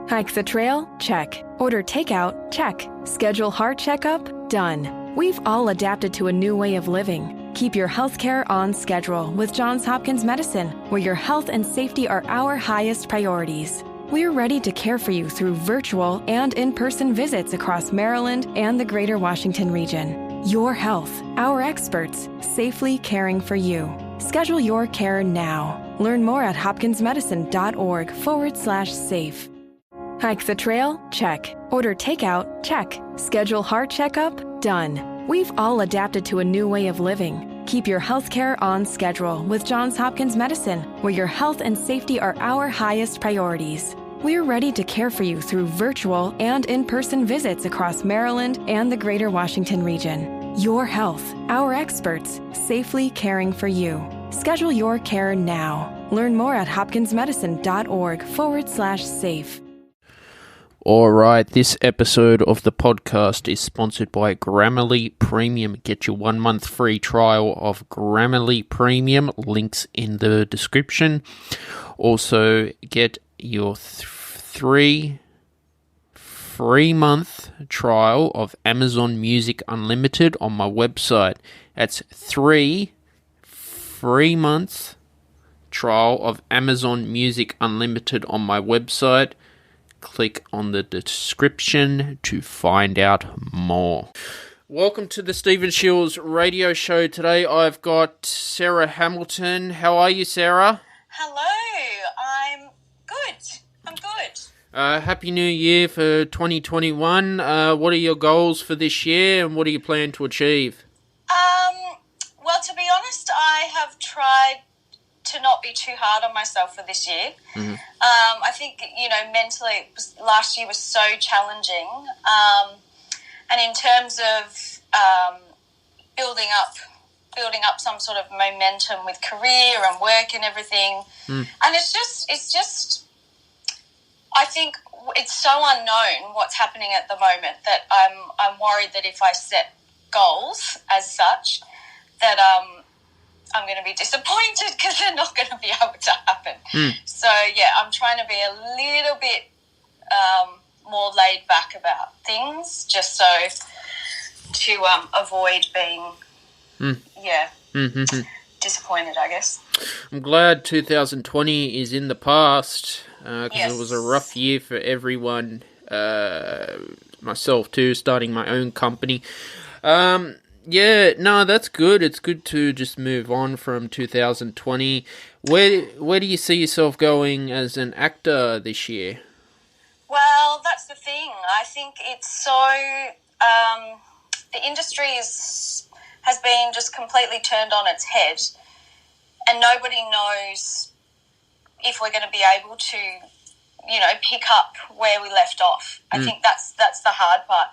Hike the trail? Check. Order takeout? Check. Schedule heart checkup? Done. We've all adapted to a new way of living. Keep your healthcare on schedule with Johns Hopkins Medicine, where your health and safety are our highest priorities. We're ready to care for you through virtual and in-person visits across Maryland and the greater Washington region. Your health, our experts, safely caring for you. Schedule your care now. Learn more at hopkinsmedicine.org/safe. Hike the trail? Check. Order takeout? Check. Schedule heart checkup? Done. We've all adapted to a new way of living. Keep your healthcare on schedule with Johns Hopkins Medicine, where your health and safety are our highest priorities. We're ready to care for you through virtual and in-person visits across Maryland and the greater Washington region. Your health, our experts, safely caring for you. Schedule your care now. Learn more at hopkinsmedicine.org/safe. All right, this episode of the podcast is sponsored by Grammarly Premium. Get your 1 month free trial of Grammarly Premium. Links in the description. Also, get your 3-month trial of Amazon Music Unlimited on my website. That's 3 free-month trial of Amazon Music Unlimited on my website. Click on the description to find out more. Welcome to the Stephen Shiels radio show. Today I've got Sarah Hamilton. How are you, Sarah? Hello, I'm good. Happy New Year for 2021. What are your goals for this year and what do you plan to achieve? Well, to be honest, I have tried to not be too hard on myself for this year. Mm-hmm. I think, mentally, last year was so challenging. And in terms of building up some sort of momentum with career and work and everything. And it's just, I think it's so unknown what's happening at the moment that I'm worried that if I set goals as such, that I'm going to be disappointed because they're not going to be able to happen. So, yeah, I'm trying to be a little bit more laid back about things just so to avoid being, disappointed, I guess. I'm glad 2020 is in the past because Yes. It was a rough year for everyone, myself too, starting my own company. Yeah, no, that's good. It's good to just move on from 2020. Where do you see yourself going as an actor this year? Well, that's the thing. I think it's so... the industry has been just completely turned on its head and nobody knows if we're going to be able to, pick up where we left off. I think that's the hard part.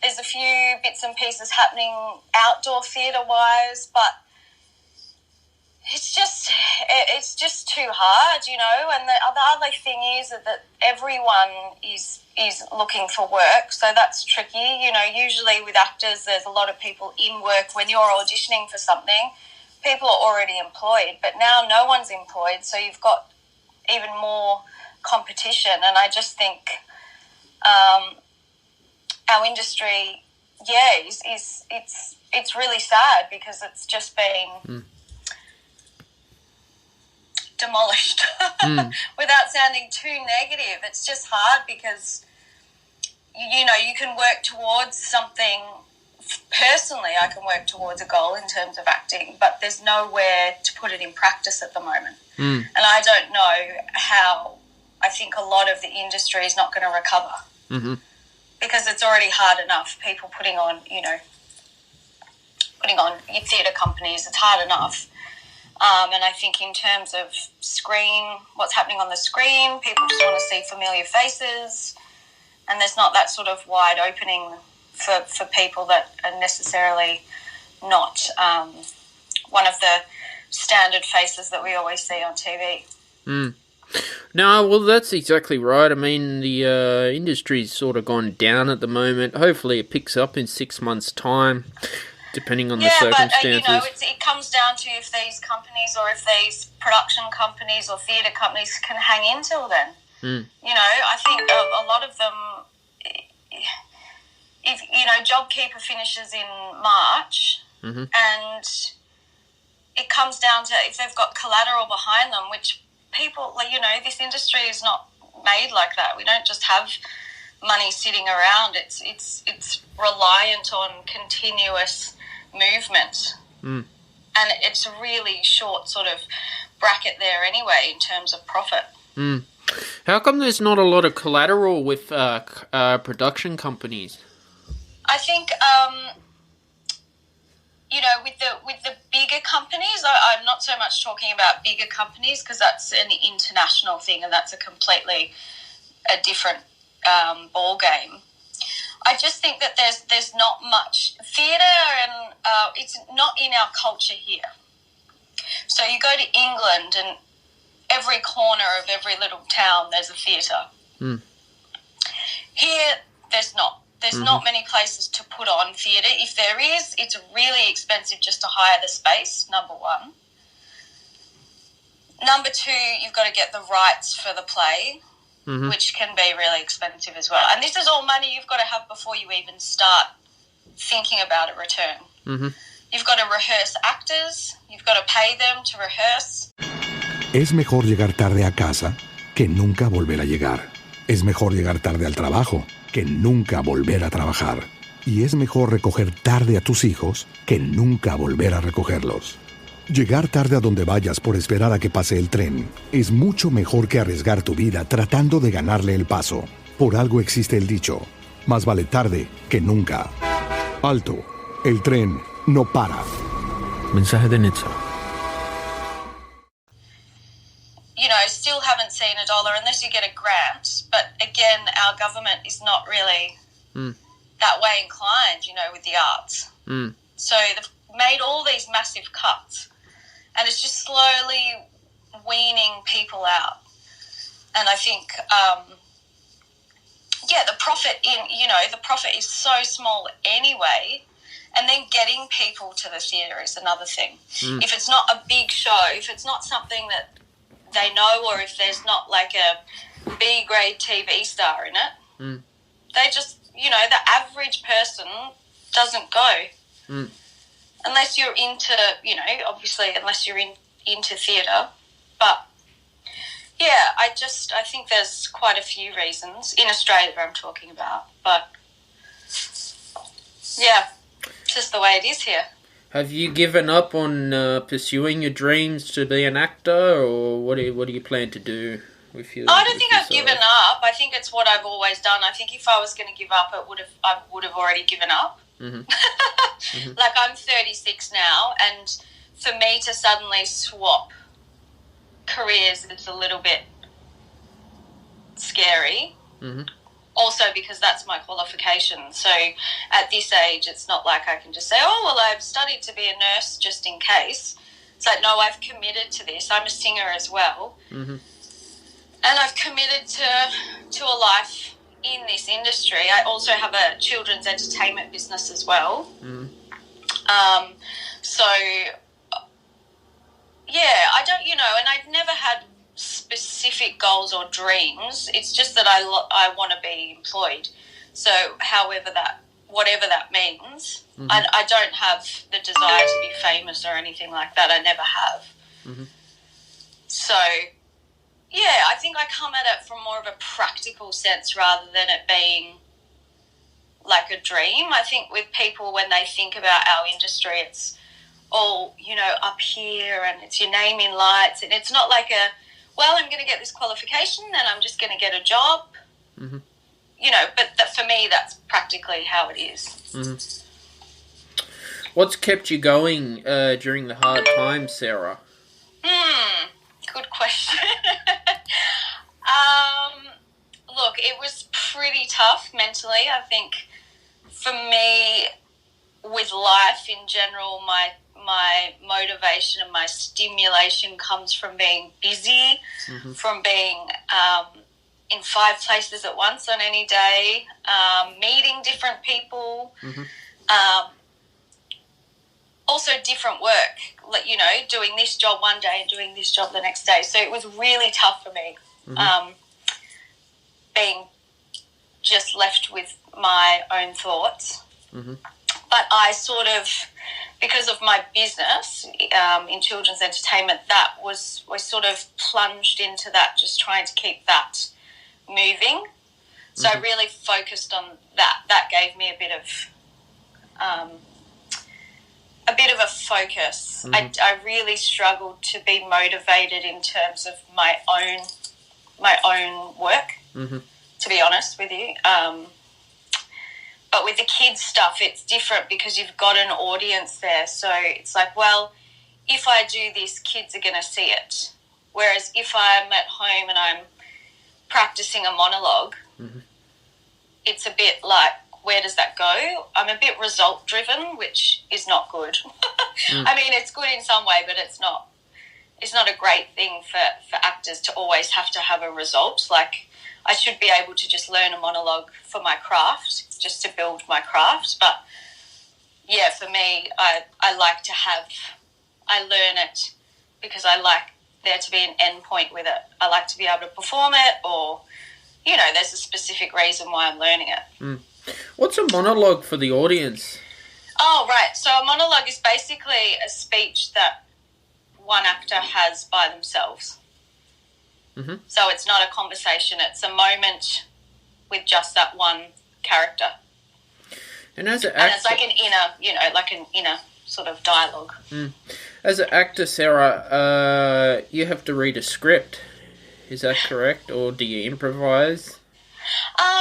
There's a few bits and pieces happening outdoor theatre-wise, but it's just too hard, And the other thing is that everyone is looking for work, so that's tricky. Usually with actors, there's a lot of people in work. When you're auditioning for something, people are already employed, but now no one's employed, so you've got even more competition. And I just think our industry, it's really sad because it's just been demolished. Without sounding too negative, it's just hard because you can work towards something. Personally, I can work towards a goal in terms of acting, but there's nowhere to put it in practice at the moment. And I don't know how. I think a lot of the industry is not going to recover. Because it's already hard enough, people putting on theatre companies, it's hard enough. And I think in terms of what's happening on the screen, people just want to see familiar faces, and there's not that sort of wide opening for people that are necessarily not one of the standard faces that we always see on TV. No, well, that's exactly right. I mean, the industry's sort of gone down at the moment. Hopefully it picks up in 6 months' time, depending on the circumstances. But, it comes down to if these companies or if these production companies or theatre companies can hang in till then. I think a gatekeeper finishes in March, and it comes down to if they've got collateral behind them, which people, like, you know, this industry is not made like that. We don't just have money sitting around. It's reliant on continuous movement, and it's a really short sort of bracket there anyway in terms of profit. How come there's not a lot of collateral with production companies? I think, you know, with the bigger companies, I'm not so much talking about bigger companies because that's an international thing and that's a different ball game. I just think that there's not much theatre, and it's not in our culture here. So you go to England and every corner of every little town there's a theatre. Here there's not. There's not many places to put on theatre. If there is, it's really expensive just to hire the space, number one. Number two, you've got to get the rights for the play, which can be really expensive as well. And this is all money you've got to have before you even start thinking about a return. You've got to rehearse actors. You've got to pay them to rehearse. Es mejor llegar tarde a casa que nunca volver a llegar. Es mejor llegar tarde al trabajo que nunca volver a trabajar. Y es mejor recoger tarde a tus hijos que nunca volver a recogerlos. Llegar tarde a donde vayas por esperar a que pase el tren es mucho mejor que arriesgar tu vida tratando de ganarle el paso. Por algo existe el dicho, más vale tarde que nunca. Alto, el tren no para. Mensaje de Nitsa. You know, still haven't seen $1 unless you get a grant. But again, our government is not really that way inclined, you know, with the arts. So they've made all these massive cuts, and it's just slowly weaning people out. And I think, the profit is so small anyway. And then getting people to the theatre is another thing. If it's not a big show, if it's not something that they know, or if there's not like a B-grade TV star in it, they just, you know, the average person doesn't go. Unless you're into, you know, obviously, unless you're into theatre. But, yeah, I think there's quite a few reasons. In Australia, I'm talking about. But, yeah, it's just the way it is here. Have you given up on pursuing your dreams to be an actor, or what do you plan to do with your? I don't think I've given up. I think it's what I've always done. I think if I was going to give up, I would have already given up. Like, I'm 36 now, and for me to suddenly swap careers is a little bit scary. Also because that's my qualification. So at this age, it's not like I can just say, oh, well, I've studied to be a nurse just in case. It's like, no, I've committed to this. I'm a singer as well. And I've committed to a life in this industry. I also have a children's entertainment business as well. So, yeah, I don't, you know, and I've never had specific goals or dreams. It's just that I want to be employed. So whatever that means, I don't have the desire to be famous or anything like that. I never have. So, yeah, I think I come at it from more of a practical sense rather than it being like a dream. I think with people, when they think about our industry, it's all, you know, up here and it's your name in lights, and it's not like I'm going to get this qualification and I'm just going to get a job. You know, but for me, that's practically how it is. What's kept you going during the hard times, Sarah? Good question. Look, it was pretty tough mentally. I think for me, with life in general, my motivation and my stimulation comes from being busy, from being in 5 places at once on any day, meeting different people, also different work, like, you know, doing this job one day and doing this job the next day. So it was really tough for me, being just left with my own thoughts. But I sort of, because of my business in children's entertainment, we sort of plunged into that, just trying to keep that moving. So I really focused on that. That gave me a bit of a focus. I really struggled to be motivated in terms of my own work, to be honest with you. But with the kids stuff, it's different because you've got an audience there. So it's like, well, if I do this, kids are going to see it. Whereas if I'm at home and I'm practicing a monologue, it's a bit like, where does that go? I'm a bit result driven, which is not good. I mean, it's good in some way, but it's not a great thing for actors to always have to have a result. Like, I should be able to just learn a monologue for my craft, just to build my craft. But yeah, for me, I learn it because I like there to be an end point with it. I like to be able to perform it, or, you know, there's a specific reason why I'm learning it. What's a monologue for the audience? Oh, right. So a monologue is basically a speech that one actor has by themselves. So it's not a conversation. It's a moment with just that one character. And as an actor... And it's like an inner sort of dialogue. As an actor, Sarah, you have to read a script. Is that correct? Or do you improvise?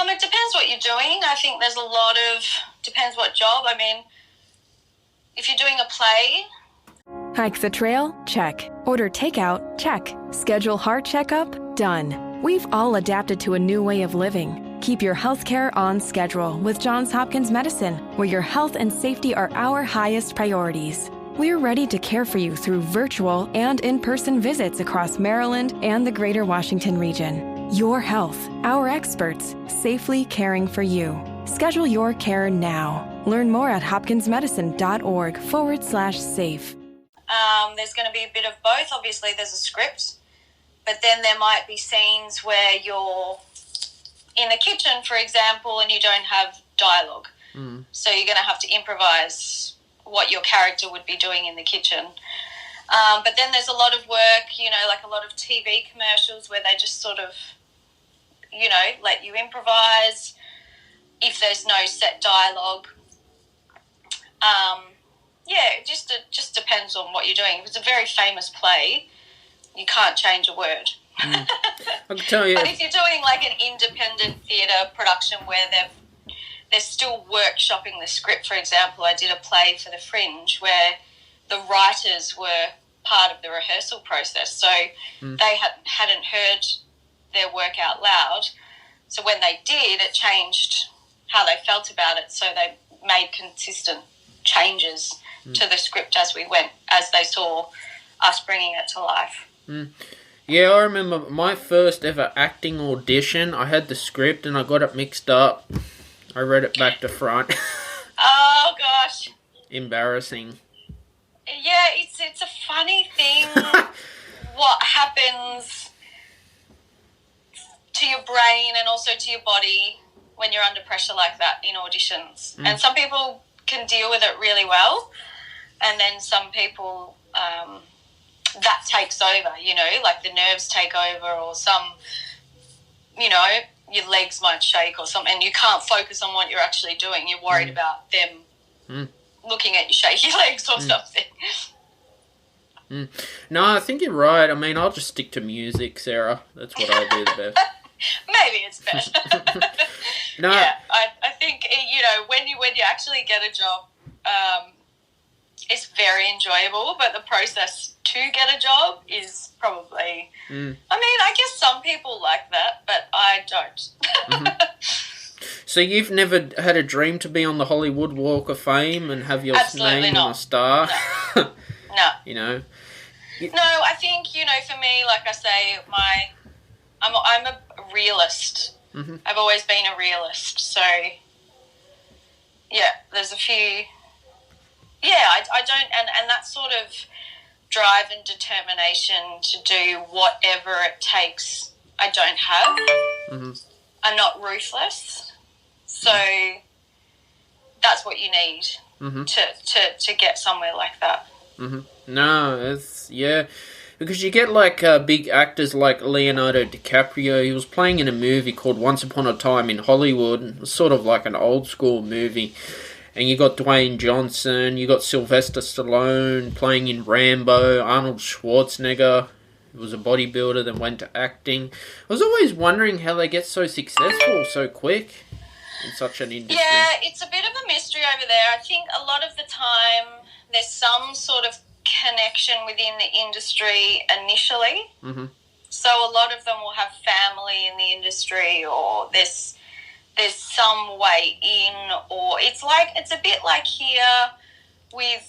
It depends what you're doing. I think there's depends what job. I mean, if you're doing a play... Hike the trail? Check. Order takeout? Check. Schedule heart checkup? Done. We've all adapted to a new way of living. Keep your healthcare on schedule with Johns Hopkins Medicine, where your health and safety are our highest priorities. We're ready to care for you through virtual and in-person visits across Maryland and the greater Washington region. Your health, our experts, safely caring for you. Schedule your care now. Learn more at hopkinsmedicine.org/safe. There's going to be a bit of both. Obviously, there's a script, but then there might be scenes where you're in the kitchen, for example, and you don't have dialogue. So you're going to have to improvise what your character would be doing in the kitchen. But then there's a lot of work, you know, like a lot of TV commercials where they just sort of, you know, let you improvise if there's no set dialogue. Yeah, it just depends on what you're doing. If it's a very famous play, you can't change a word. I can tell you. But if you're doing like an independent theatre production where they're still workshopping the script, for example, I did a play for the Fringe where the writers were part of the rehearsal process. So they hadn't heard their work out loud. So when they did, it changed how they felt about it. So they made consistent changes to the script as we went, as they saw us bringing it to life. Yeah, I remember my first ever acting audition. I had the script and I got it mixed up. I read it back to front. Oh, gosh. Embarrassing. Yeah, it's a funny thing what happens to your brain and also to your body when you're under pressure like that in auditions. And some people can deal with it really well, and then some people that takes over, you know, like the nerves take over, or some, you know, your legs might shake or something, and you can't focus on what you're actually doing. You're worried about them looking at your shaky legs or something. No, I think you're right. I mean, I'll just stick to music, Sarah. That's what I do the best. Maybe it's better. No. Yeah, I think, you know, when you actually get a job, it's very enjoyable, but the process to get a job is probably, I mean, I guess some people like that, but I don't. So you've never had a dream to be on the Hollywood Walk of Fame and have your Absolutely name not. on a star? No. You know? No, I think, you know, for me, like I say, I'm a realist. I've always been a realist. So, yeah, there's a few... Yeah, I don't... And that sort of drive and determination to do whatever it takes, I don't have. I'm not ruthless. So that's what you need to get somewhere like that. No, it's, yeah. Because you get like big actors like Leonardo DiCaprio. He was playing in a movie called Once Upon a Time in Hollywood. It was sort of like an old school movie. And you got Dwayne Johnson, you got Sylvester Stallone playing in Rambo, Arnold Schwarzenegger, who was a bodybuilder, then went to acting. I was always wondering how they get so successful so quick in such an industry. Yeah, it's a bit of a mystery over there. I think a lot of the time there's some sort of connection within the industry initially. So a lot of them will have family in the industry, or there's some way in, or it's a bit like here with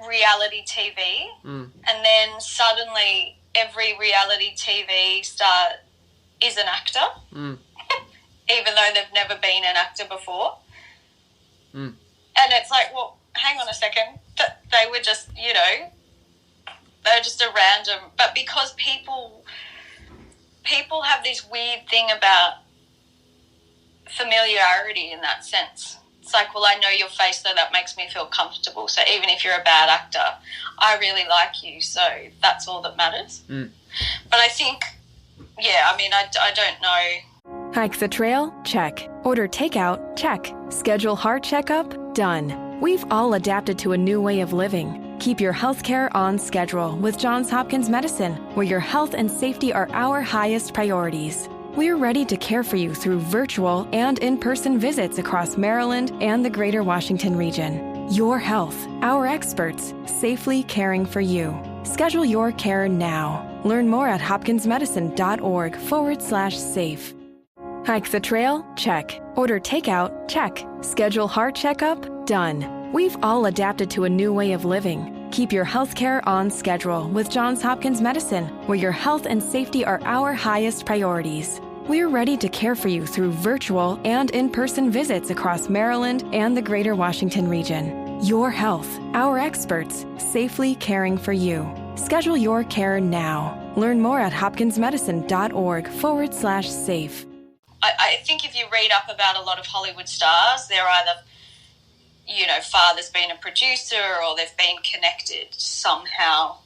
reality TV, and then suddenly every reality TV star is an actor, even though they've never been an actor before. And it's like, well, hang on a second, they were just, they're just a random, but because people have this weird thing about familiarity in that sense. It's like, well, I know your face, so that makes me feel comfortable. So even if you're a bad actor, I really like you, so that's all that matters. But I think, I don't know. Hike the trail? Check. Order takeout? Check. Schedule heart checkup? Done. We've all adapted to a new way of living. Keep your healthcare on schedule with Johns Hopkins Medicine, where your health and safety are our highest priorities. We're ready to care for you through virtual and in-person visits across Maryland and the greater Washington region. Your health, our experts, safely caring for you. Schedule your care now. Learn more at hopkinsmedicine.org/safe. Hike the trail? Check. Order takeout? Check. Schedule heart checkup? Done. We've all adapted to a new way of living. Keep your healthcare on schedule with Johns Hopkins Medicine, where your health and safety are our highest priorities. We're ready to care for you through virtual and in-person visits across Maryland and the greater Washington region. Your health, our experts, safely caring for you. Schedule your care now. Learn more at hopkinsmedicine.org/safe. I think if you read up about a lot of Hollywood stars, they're either, father's been a producer or they've been connected somehow,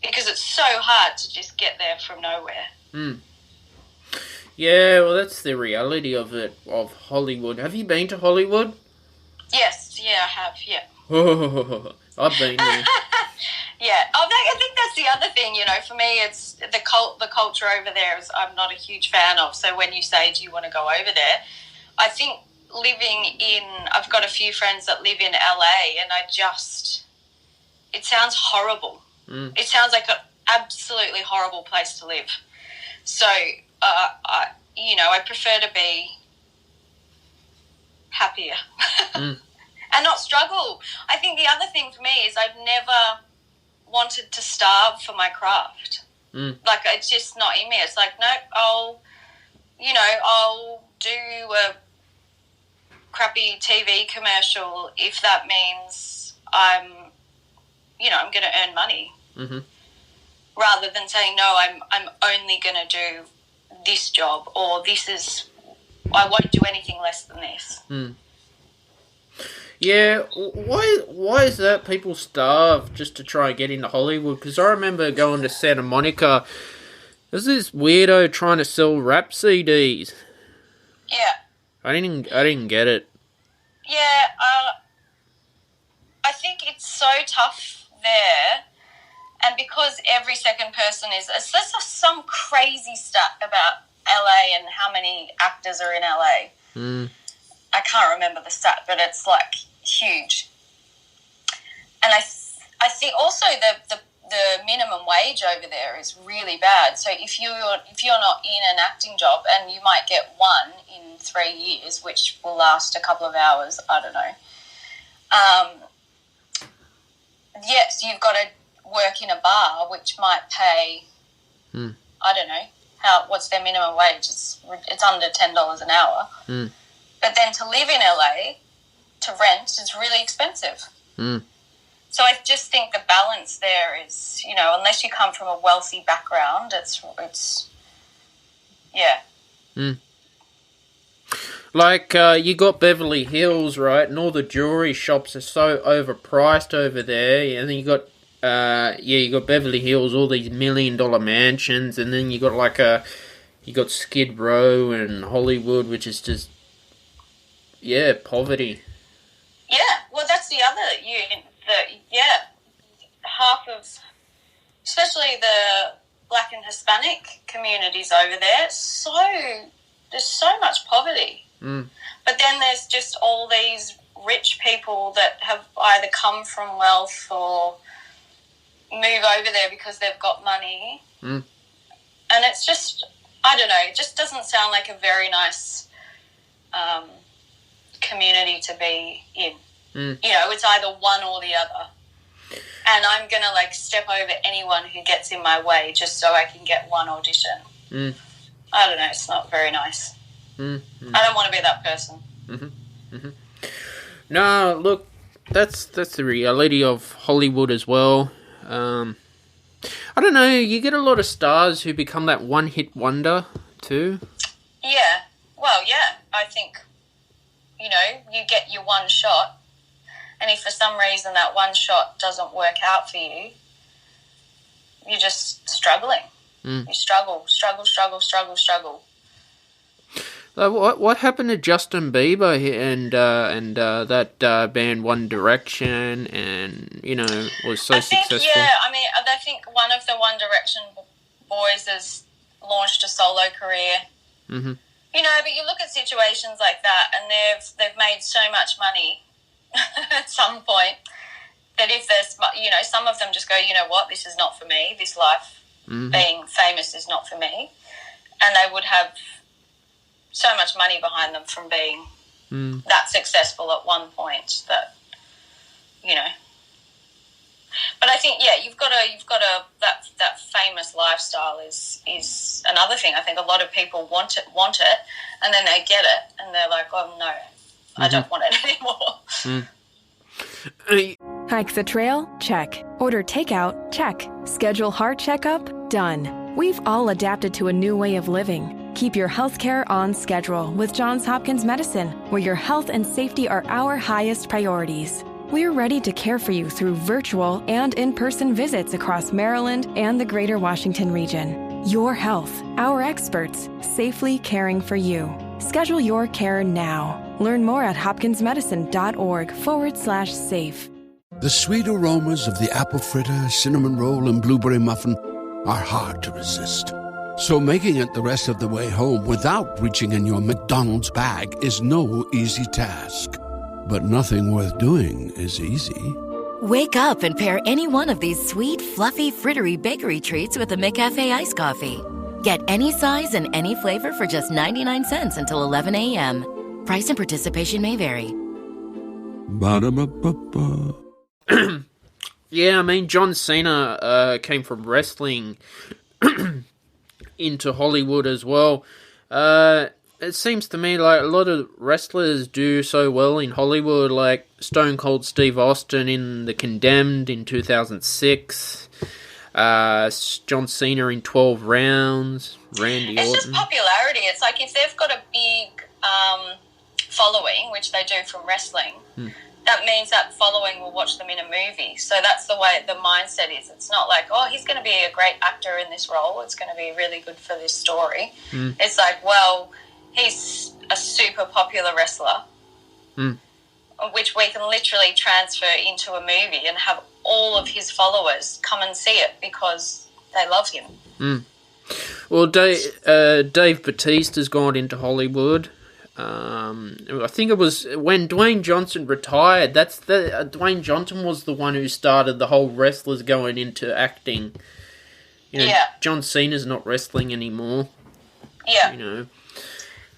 because it's so hard to just get there from nowhere. Yeah, well, that's the reality of Hollywood. Have you been to Hollywood? Yes, yeah, I have, yeah. I've been there. Yeah, I think that's the other thing, for me, it's the culture over there is I'm not a huge fan of. So when you say, do you want to go over there? I think I've got a few friends that live in LA, and it sounds horrible. It sounds like an absolutely horrible place to live. So, I prefer to be happier and not struggle. I think the other thing for me is I've never wanted to starve for my craft. Like, it's just not in me. It's like, nope, I'll do a crappy TV commercial if that means I'm going to earn money. Rather than saying, no, I'm only going to do this job, or I won't do anything less than this. Yeah, why is that people starve just to try and get into Hollywood? Because I remember going to Santa Monica, there's this weirdo trying to sell rap CDs. Yeah. I didn't get it. Yeah, I think it's so tough there, and because every second person there's some crazy stat about LA and how many actors are in LA. I can't remember the stat, but it's like huge. And I think also the minimum wage over there is really bad. So if you're not in an acting job, and you might get one in 3 years, which will last a couple of hours, I don't know. Yes, you've got to work in a bar, which might pay, I don't know, what's their minimum wage? It's under $10 an hour. But then to live in LA, to rent, is really expensive. So I just think the balance there is, unless you come from a wealthy background, it's yeah. Like, you got Beverly Hills, right? And all the jewelry shops are so overpriced over there. And then you got, you got Beverly Hills, all these $1 million mansions. And then you got you got Skid Row and Hollywood, which is just, poverty. Yeah, well, that's the other, half of, especially the Black and Hispanic communities over there, there's so much poverty. But then there's just all these rich people that have either come from wealth or move over there because they've got money. And it's just, I don't know, it just doesn't sound like a very nice community to be in. It's either one or the other. And I'm going to, step over anyone who gets in my way just so I can get one audition. I don't know, it's not very nice. I don't want to be that person. No, look, that's the reality of Hollywood as well. I don't know, you get a lot of stars who become that one-hit wonder too. Yeah, well, yeah, I think, you get your one shot, and if for some reason that one shot doesn't work out for you, you're just struggling. You struggle. What happened to Justin Bieber and that band One Direction, and was so successful? I think one of the One Direction boys has launched a solo career. But you look at situations like that, and they've made so much money at some point that if there's, some of them just go, you know what, this is not for me. This life, being famous, is not for me, and they would have so much money behind them from being that successful at one point that, But I think, you've got that famous lifestyle is another thing. I think a lot of people want it, and then they get it, and they're like, oh no, I don't want it anymore. Hike the trail? Check. Order takeout? Check. Schedule heart checkup? Done. We've all adapted to a new way of living. Keep your healthcare on schedule with Johns Hopkins Medicine, where your health and safety are our highest priorities. We're ready to care for you through virtual and in-person visits across Maryland and the greater Washington region. Your health, our experts, safely caring for you. Schedule your care now. Learn more at hopkinsmedicine.org/safe. The sweet aromas of the apple fritter, cinnamon roll, and blueberry muffin are hard to resist. So making it the rest of the way home without reaching in your McDonald's bag is no easy task. But nothing worth doing is easy. Wake up and pair any one of these sweet, fluffy, frittery bakery treats with a McCafe iced coffee. Get any size and any flavor for just 99 cents until 11 a.m. Price and participation may vary. Ba-da-ba-ba-ba. Yeah, I mean, John Cena came from wrestling into Hollywood as well. It seems to me like a lot of wrestlers do so well in Hollywood, like Stone Cold Steve Austin in The Condemned in 2006, John Cena in 12 Rounds, Randy Orton. It's just popularity. It's like if they've got a big following, which they do from wrestling, that means that following will watch them in a movie. So that's the way the mindset is. It's not like, oh, he's going to be a great actor in this role. It's going to be really good for this story. It's like, well, he's a super popular wrestler, which we can literally transfer into a movie and have all of his followers come and see it because they love him. Well, Dave Bautista's gone into Hollywood. I think it was when Dwayne Johnson retired. Dwayne Johnson was the one who started the whole wrestlers going into acting. John Cena's not wrestling anymore. Yeah.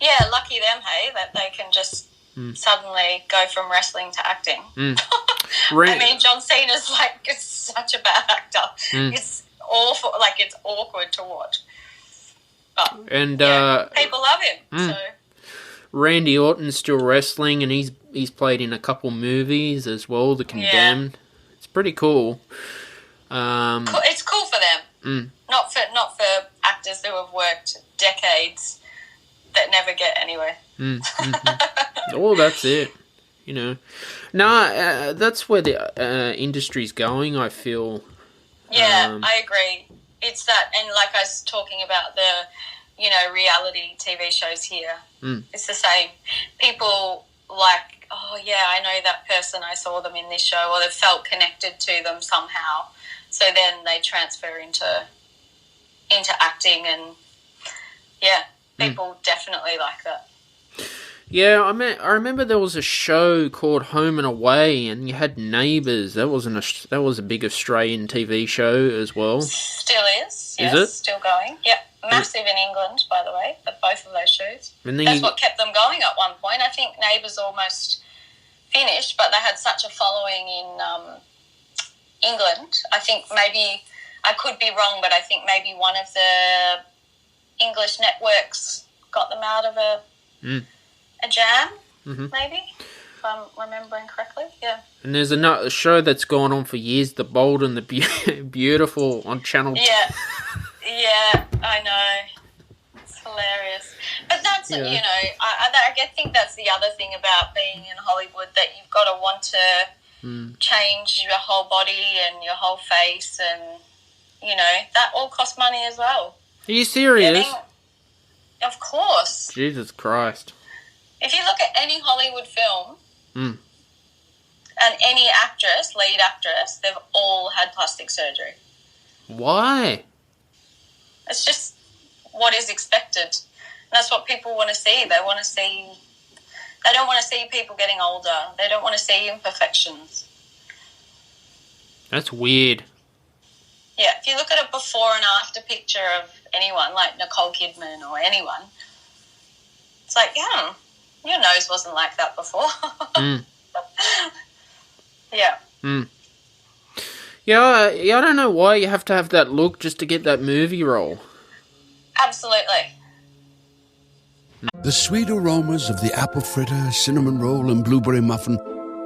Yeah, lucky them, hey, that they can just suddenly go from wrestling to acting. I mean, John Cena's it's such a bad actor. It's awful, it's awkward to watch. But people love him. So Randy Orton's still wrestling, and he's played in a couple movies as well. The Condemned. Yeah. It's pretty cool. It's cool for them. Not for actors who have worked decades that never get anywhere. Oh, that's it. You know, that's where the industry's going, I feel. Yeah, I agree. It's that, and like I was talking about the, reality TV shows here. It's the same. People like, oh yeah, I know that person. I saw them in this show, or they felt connected to them somehow. So then they transfer into acting, and people definitely like that. Yeah, I remember there was a show called Home and Away, and you had Neighbours. That was a big Australian TV show as well. Still is. Yes, is it? Still going. Yep. Massive in England, by the way, but both of those shows. And then that's what kept them going at one point. I think Neighbours almost finished, but they had such a following in England. I think maybe, I could be wrong, but I think maybe one of the English networks got them out of a jam, maybe, if I'm remembering correctly. Yeah. And there's another show that's gone on for years, The Bold and the Beautiful on Channel. Yeah, yeah, I know. It's hilarious. But that's, I think that's the other thing about being in Hollywood, that you've got to want to change your whole body and your whole face, and, that all costs money as well. Are you serious? Of course. Jesus Christ. If you look at any Hollywood film and any lead actress, they've all had plastic surgery. Why? It's just what is expected. And that's what people want to see. They don't want to see people getting older. They don't want to see imperfections. That's weird. Yeah, if you look at a before and after picture of anyone, like Nicole Kidman or anyone, it's like, yeah, your nose wasn't like that before. Yeah. Yeah, I don't know why you have to have that look just to get that movie role. Absolutely. The sweet aromas of the apple fritter, cinnamon roll, and blueberry muffin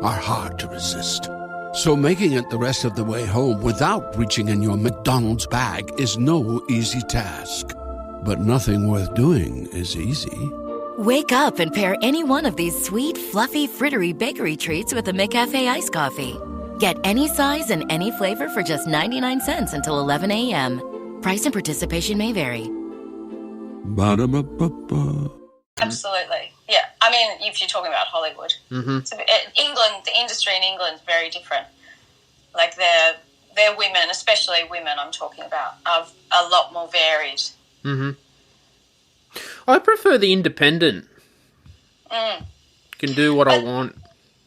are hard to resist. So making it the rest of the way home without reaching in your McDonald's bag is no easy task. But nothing worth doing is easy. Wake up and pair any one of these sweet, fluffy, frittery bakery treats with a McCafe iced coffee. Get any size and any flavor for just 99 cents until 11 a.m. Price and participation may vary. Ba-da-ba-ba-ba. Absolutely. Yeah. I mean, if you're talking about Hollywood. So England, the industry in England is very different. Like their women, especially women I'm talking about, are a lot more varied. I prefer the independent. Can do what I want.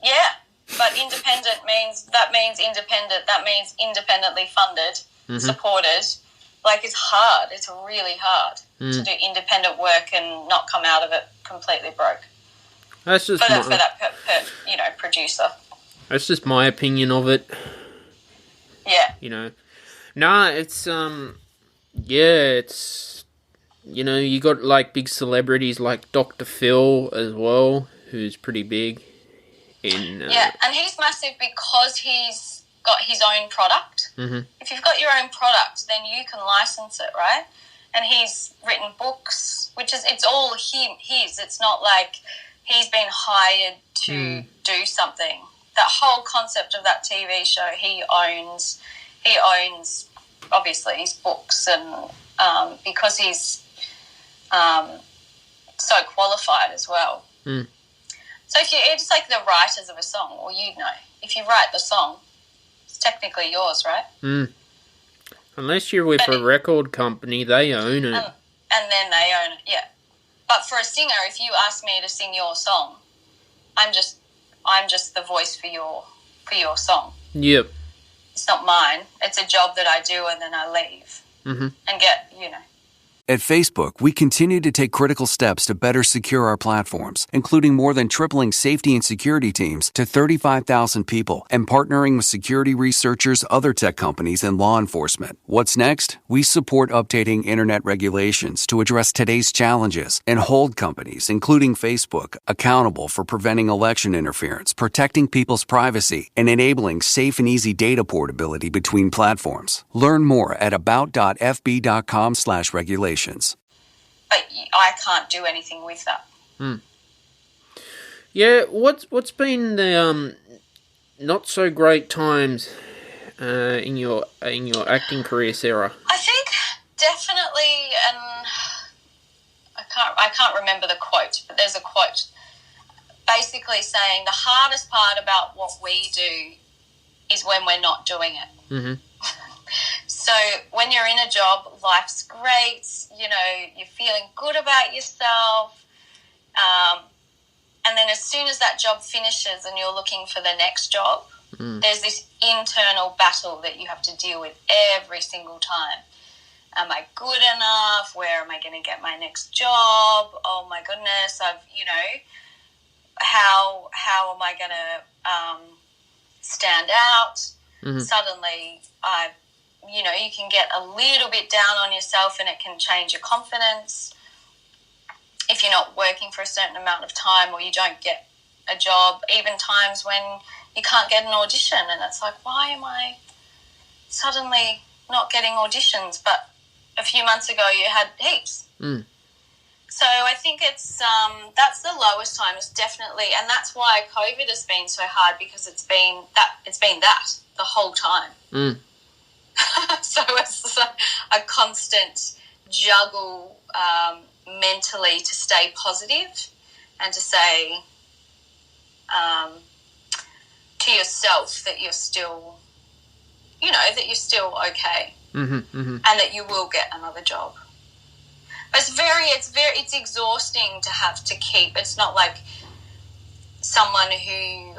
Yeah, but independent means independent. That means independently funded, supported. Like, it's hard. It's really hard to do independent work and not come out of it completely broke. That's just for that producer. That's just my opinion of it. Yeah. It's it's you got like big celebrities like Dr. Phil as well, who's pretty big. And he's massive because he's got his own product. If you've got your own product, then you can license it, right? And he's written books, it's all his. It's not like he's been hired to do something. That whole concept of that TV show, he owns obviously his books, and because he's so qualified as well. So it's like the writers of a song, or if you write the song, it's technically yours, right? Unless you're with a record company, they own it. And then they own it, yeah. But for a singer, if you ask me to sing your song, I'm just the voice for your song. Yep. It's not mine. It's a job that I do, and then I leave and get, At Facebook, we continue to take critical steps to better secure our platforms, including more than tripling safety and security teams to 35,000 people and partnering with security researchers, other tech companies, and law enforcement. What's next? We support updating internet regulations to address today's challenges and hold companies, including Facebook, accountable for preventing election interference, protecting people's privacy, and enabling safe and easy data portability between platforms. Learn more at about.fb.com/regulations. but I can't do anything with that. Yeah, what's been the not so great times in your acting career, Sarah? I think definitely, and I can't remember the quote, but there's a quote basically saying the hardest part about what we do is when we're not doing it. Mm-hmm. So when you're in a job, life's great, you're feeling good about yourself. And then as soon as that job finishes and you're looking for the next job, there's this internal battle that you have to deal with every single time. Am I good enough? Where am I going to get my next job? Oh my goodness, how am I going to stand out? Suddenly, you can get a little bit down on yourself and it can change your confidence. If you're not working for a certain amount of time or you don't get a job, even times when you can't get an audition and it's like, why am I suddenly not getting auditions? But a few months ago you had heaps. So I think it's that's the lowest time. It's definitely, and that's why COVID has been so hard, because it's been that the whole time. So it's a constant juggle mentally to stay positive and to say to yourself that you're still, okay, and that you will get another job. But it's exhausting to have to keep. It's not like someone who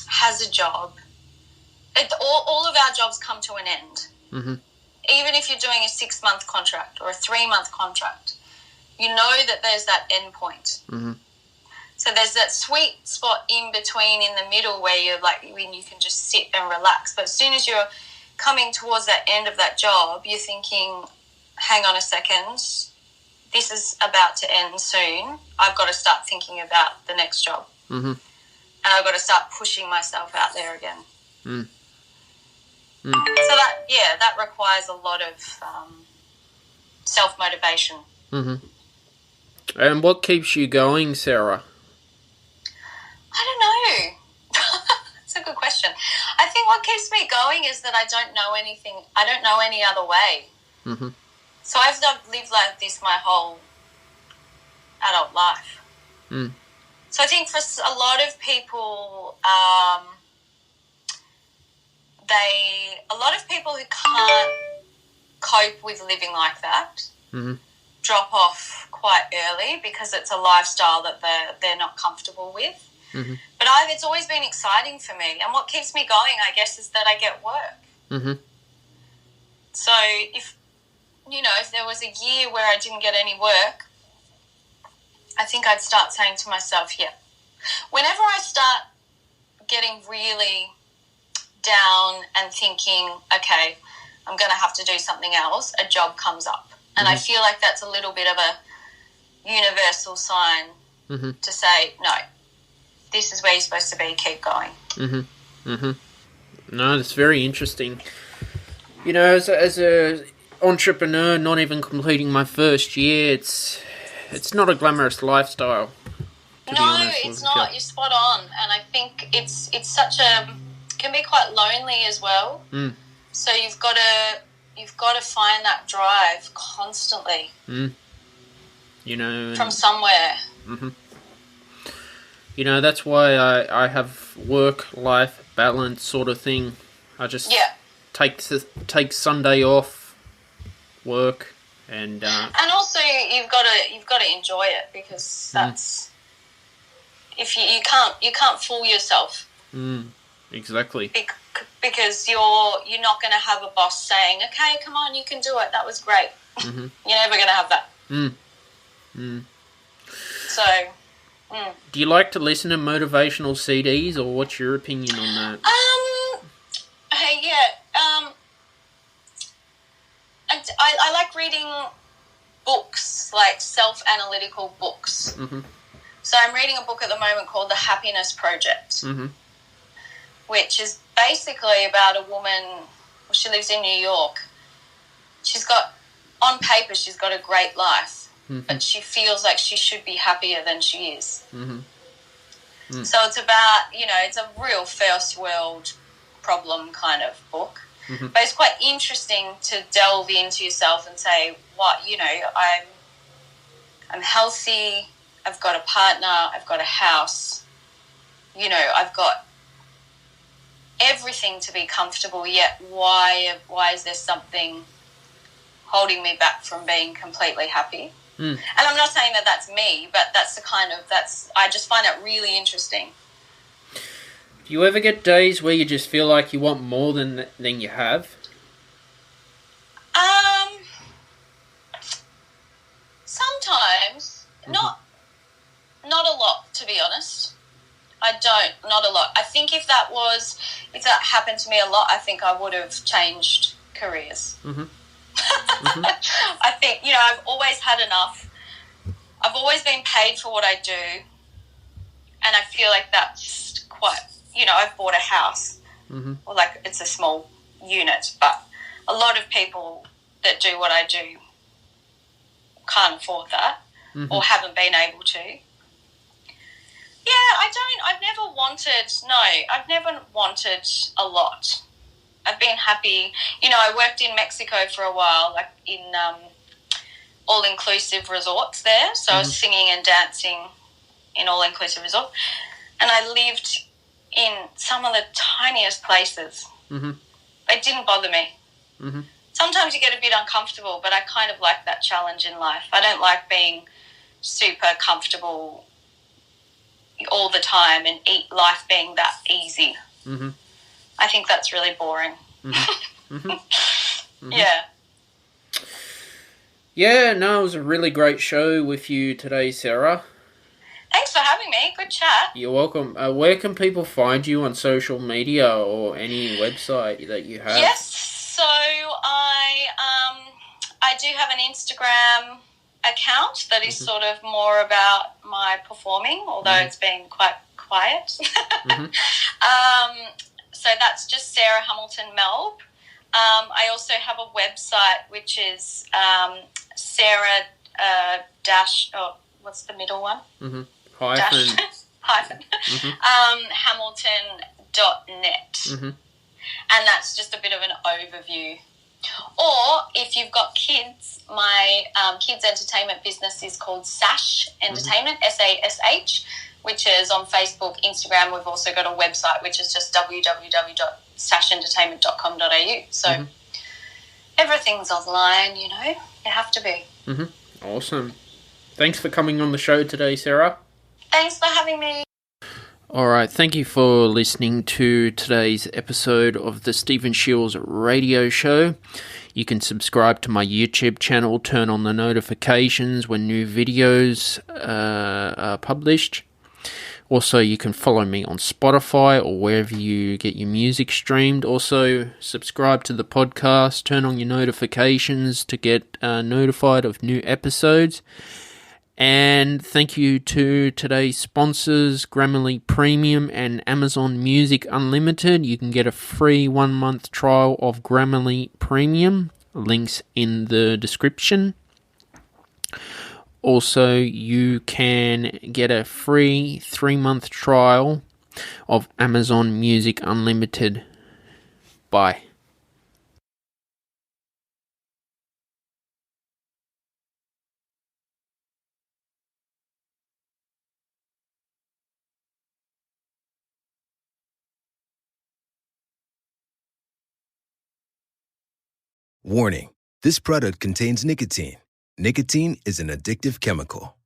has a job. All of our jobs come to an end. Even if you're doing a 6-month contract or a 3-month contract, you know that there's that end point. So there's that sweet spot in between, in the middle, where you're like, when you can just sit and relax. But as soon as you're coming towards that end of that job, you're thinking, hang on a second, this is about to end soon. I've got to start thinking about the next job. And I've got to start pushing myself out there again. So that requires a lot of self-motivation. And what keeps you going, Sarah? I don't know. That's a good question. I think what keeps me going is that I don't know anything. I don't know any other way. So I've lived like this my whole adult life. So I think for a lot of people, a lot of people who can't cope with living like that drop off quite early because it's a lifestyle that they're not comfortable with. But it's always been exciting for me, and what keeps me going, I guess, is that I get work. So if there was a year where I didn't get any work, I think I'd start saying to myself, whenever I start getting really down and thinking, okay, I'm going to have to do something else, a job comes up. And I feel like that's a little bit of a universal sign to say, no, this is where you're supposed to be, keep going. No, that's very interesting. As a entrepreneur, not even completing my first year, it's not a glamorous lifestyle. No, it's not. You're spot on. And I think it's such can be quite lonely as well. So you've got to find that drive constantly. From somewhere. That's why I have work-life balance sort of thing. I just take Sunday off work, and also you've got to enjoy it, because that's if you can't fool yourself. Exactly. Because you're not going to have a boss saying, okay, come on, you can do it, that was great. You're never going to have that. So do you like to listen to motivational CDs, or what's your opinion on that? I like reading books, like self-analytical books. So I'm reading a book at the moment called The Happiness Project, which is basically about a woman. She lives in New York. She's got on paper she's got a great life, but she feels like she should be happier than she is. So it's about, it's a real first world problem kind of book. But it's quite interesting to delve into yourself and say, I'm healthy, I've got a partner, I've got a house, I've got everything to be comfortable, yet why is there something holding me back from being completely happy? And I'm not saying that that's me, but I just find it really interesting. Do you ever get days where you just feel like you want more than you have? Sometimes, not a lot, to be honest. I don't, not a lot. I think if that happened to me a lot, I think I would have changed careers. I think, I've always had enough. I've always been paid for what I do, and I feel like that's quite, I've bought a house, or like it's a small unit, but a lot of people that do what I do can't afford that or haven't been able to. Yeah, I've never wanted a lot. I've been happy. I worked in Mexico for a while, like in all-inclusive resorts there. So I was singing and dancing in all-inclusive resort. And I lived in some of the tiniest places. It didn't bother me. Sometimes you get a bit uncomfortable, but I kind of like that challenge in life. I don't like being super comfortable all the time and life being that easy. I think that's really boring. Yeah. Yeah, no, it was a really great show with you today, Sarah. Thanks for having me. Good chat. You're welcome. Where can people find you on social media or any website that you have? Yes, so I do have an Instagram account that is sort of more about my performing, although it's been quite quiet. So that's just Sarah Hamilton Melb. I also have a website which is Sarah what's the middle one? Hyphen. Hamilton.net. And that's just a bit of an overview. Or if you've got kids, my kids entertainment business is called Sash Entertainment, SASH, which is on Facebook, Instagram. We've also got a website, which is just www.sashentertainment.com.au. So everything's online, you have to be. Awesome. Thanks for coming on the show today, Sarah. Thanks for having me. All right, thank you for listening to today's episode of the Stephen Shiels radio show. You can subscribe to my YouTube channel, turn on the notifications when new videos are published. Also, you can follow me on Spotify or wherever you get your music streamed. Also, subscribe to the podcast, turn on your notifications to get notified of new episodes. And thank you to today's sponsors, Grammarly Premium and Amazon Music Unlimited. You can get a free 1-month trial of Grammarly Premium. Links in the description. Also, you can get a free 3-month trial of Amazon Music Unlimited. Bye. Warning, this product contains nicotine. Nicotine is an addictive chemical.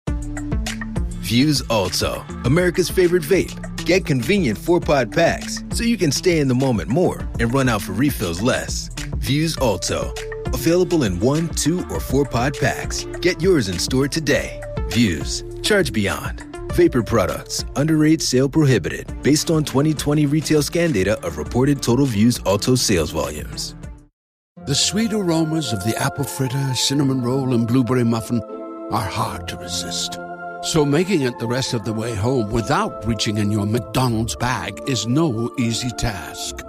Views Alto, America's favorite vape. Get convenient 4-pod packs so you can stay in the moment more and run out for refills less. Views Alto, available in 1, 2, or 4-pod packs. Get yours in store today. Views, charge beyond. Vapor products, underage sale prohibited. Based on 2020 retail scan data of reported total Views Alto sales volumes. The sweet aromas of the apple fritter, cinnamon roll, and blueberry muffin are hard to resist. So making it the rest of the way home without reaching in your McDonald's bag is no easy task.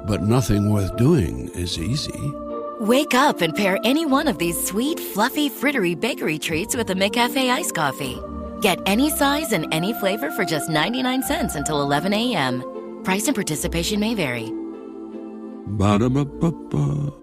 But nothing worth doing is easy. Wake up and pair any one of these sweet, fluffy, frittery bakery treats with a McCafe iced coffee. Get any size and any flavor for just 99 cents until 11 a.m. Price and participation may vary. Ba-da-ba-ba-ba.